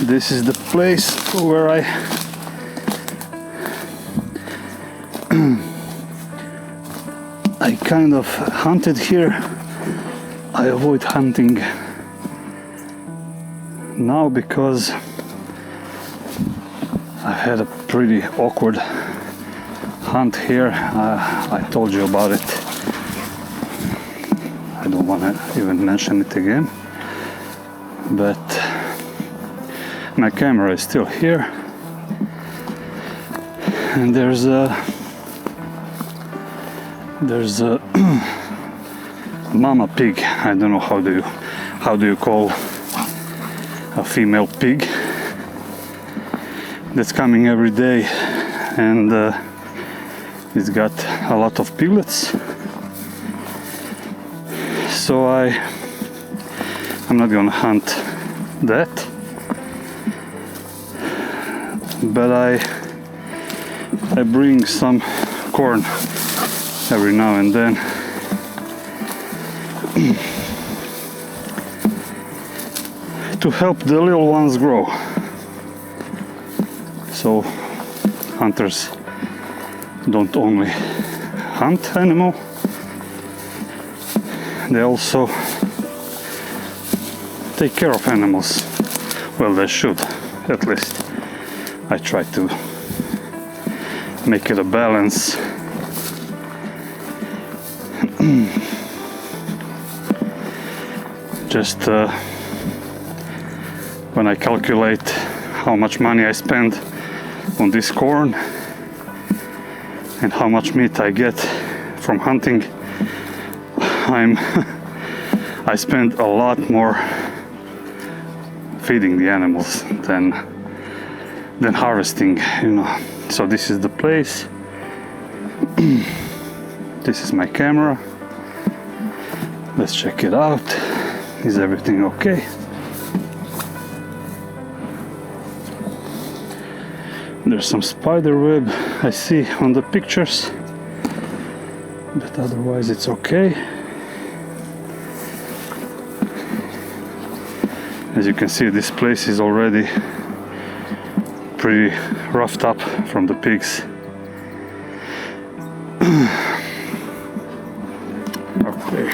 This is the place where I kind of hunted here. I avoid hunting now because I had a pretty awkward hunt here. I told you about it. I don't want to even mention it again. But my camera is still here, and there's a mama pig. I don't know how do you call a female pig that's coming every day, and it's got a lot of piglets. So I'm not gonna hunt that, but I bring some corn every now and then. To help the little ones grow. So hunters don't only hunt animal, they also take care of animals. Well, they should, at least. I try to make it a balance. Just when I calculate how much money I spend on this corn and how much meat I get from hunting, I spend a lot more feeding the animals than harvesting, you know. So this is the place. This is my camera. Let's check it out. Is everything okay? There's some spider web I see on the pictures, but otherwise it's okay. As you can see, this place is already pretty roughed up from the pigs. Okay.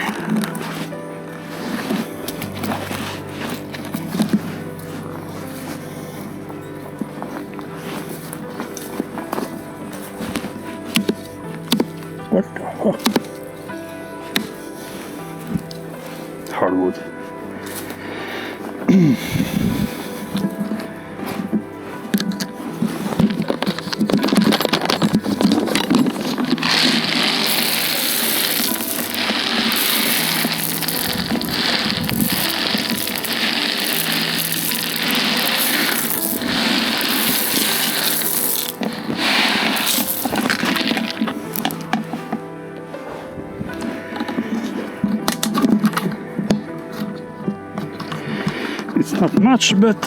What the fuck? Hardwood. It's not much, but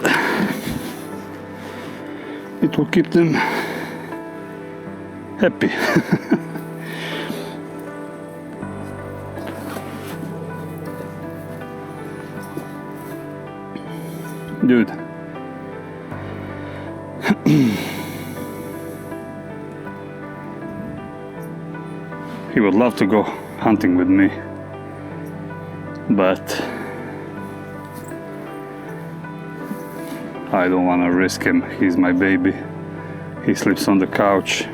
it will keep them happy. Dude. He would love to go hunting with me, but I don't want to risk him. He's my baby. He sleeps on the couch.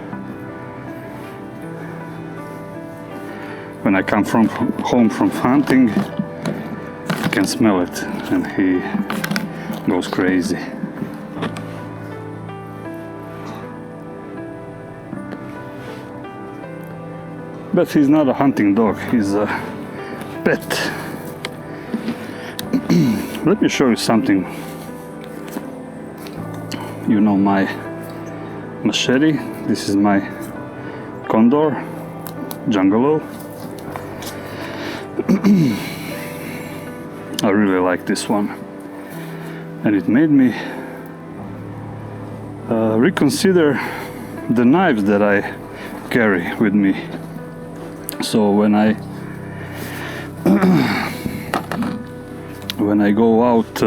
When I come home from hunting, I can smell it and he goes crazy. But he's not a hunting dog, he's a pet. Let me show you something. You know my machete. This is my Condor Jungalo. I really like this one, and it made me reconsider the knives that I carry with me. So when I when I go out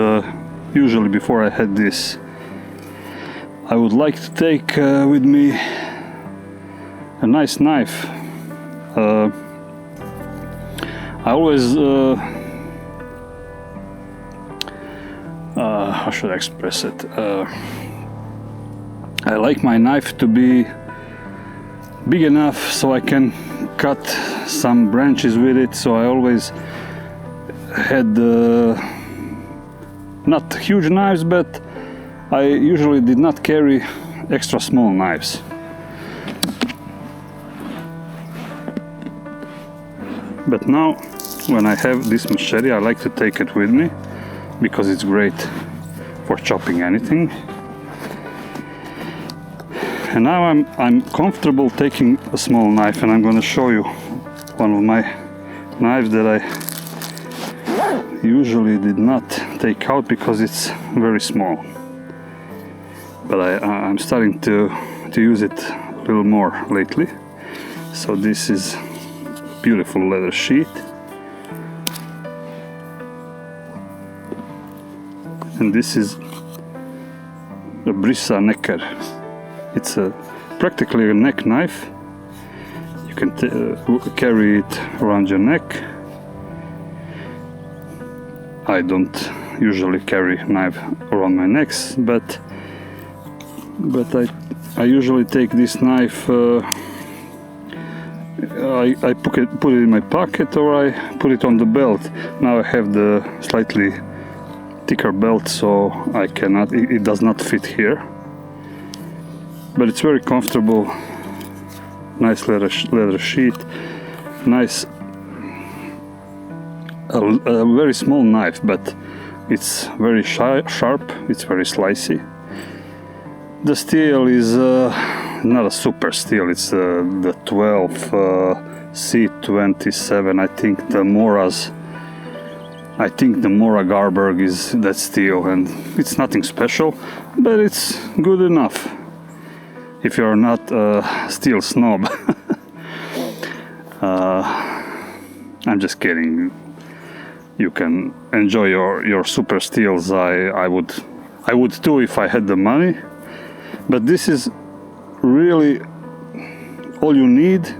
usually before I had this, I would like to take with me a nice knife. I always how should I express it? I like my knife to be big enough so I can cut some branches with it, so I always had not huge knives, but I usually did not carry extra small knives. But now when I have this machete, I like to take it with me because it's great for chopping anything. And now I'm comfortable taking a small knife, and I'm going to show you one of my knives that I usually did not take out because it's very small. But I'm starting to use it a little more lately. So this is beautiful leather sheet. And this is a Brisa necker. It's practically a neck knife. You can carry it around your neck. I don't usually carry knife around my necks, but I usually take this knife. I put it in my pocket, or I put it on the belt. Now I have the slightly thicker belt, so I cannot. It does not fit here. But it's very comfortable. Nice leather sheet. Nice. A very small knife, but it's very sharp. It's very slicey. The steel is not a super steel. It's the 12 C27. I think the Mora's. I think the Mora Garberg is that steel, and it's nothing special, but it's good enough if you're not a steel snob. I'm just kidding. You can enjoy your super steels. I would too if I had the money. But this is really all you need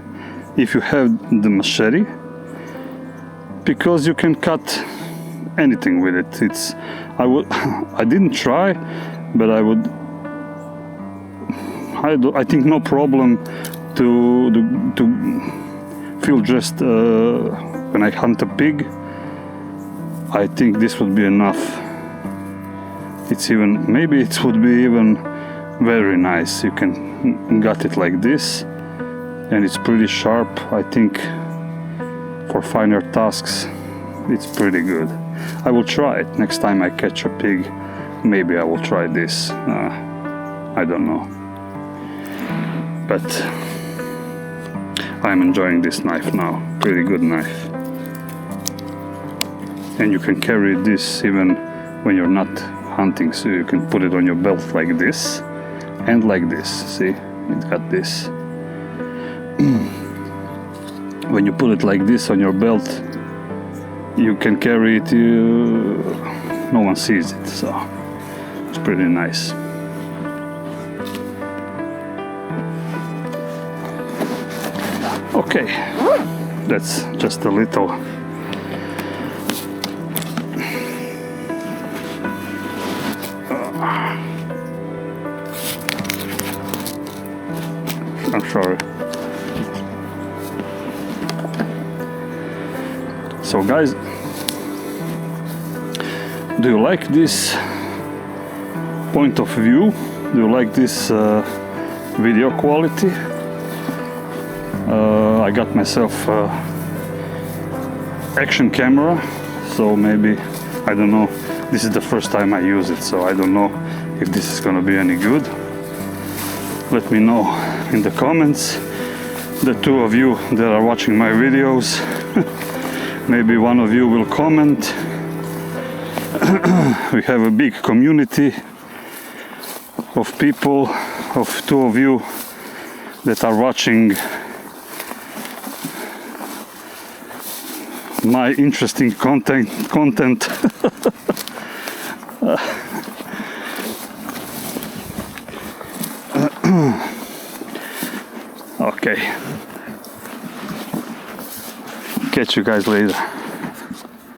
if you have the machete, because you can cut anything with it. I didn't try, but I think no problem to feel just when I hunt a pig. I think this would be enough. Maybe it would be even very nice. You can gut it like this, and it's pretty sharp. I think for finer tasks it's pretty good. I will try it next time I catch a pig. Maybe I will try this. I don't know, but I'm enjoying this knife now. Pretty good knife. And you can carry this even when you're not hunting, so you can put it on your belt like this and like this. See, it got this. When you put it like this on your belt, you can carry it, no one sees it, so it's pretty nice. Okay, that's just a little I'm sorry. So guys, do you like this point of view? Do you like this video quality? I got myself action camera, so maybe, I don't know, this is the first time I use it, so I don't know if this is gonna be any good. Let me know in the comments. The two of you that are watching my videos, maybe one of you will comment. We have a big community of people, of two of you that are watching my interesting content. Okay. Catch you guys later.